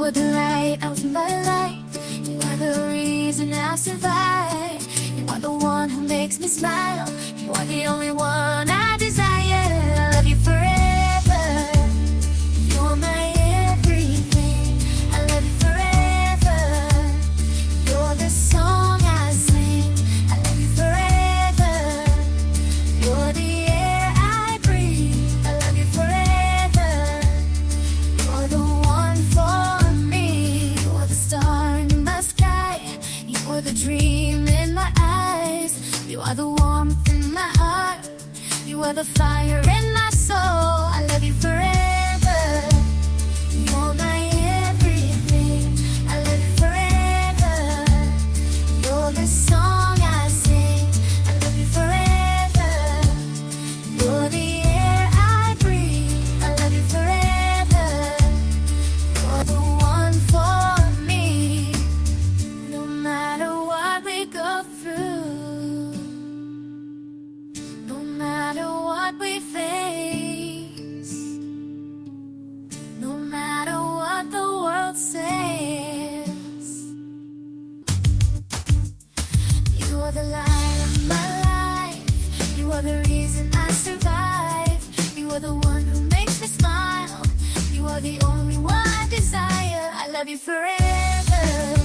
are the light of my life. You are the reason I survive. You are the one who makes me smile. You are the only one I desire. I love you forever. You're my everything. I love you forever. You're the song I sing. I love you forever. You're the air I breathe. I love you forever. You're the one for me. You're the star in my sky. You're the dream in my eyes. You are the warmth in my heart. You are the fire in my soul. I love you forever. You're my everything. I love you forever. You're the song I sing. I love you forever. You're the air I breathe. I love you forever. You're the one for me. No matter what we go through, no matter what we face, no matter what the world says, you are the light of my life. You are the reason I survive. You are the one who makes me smile. You are the only one I desire. I love you forever.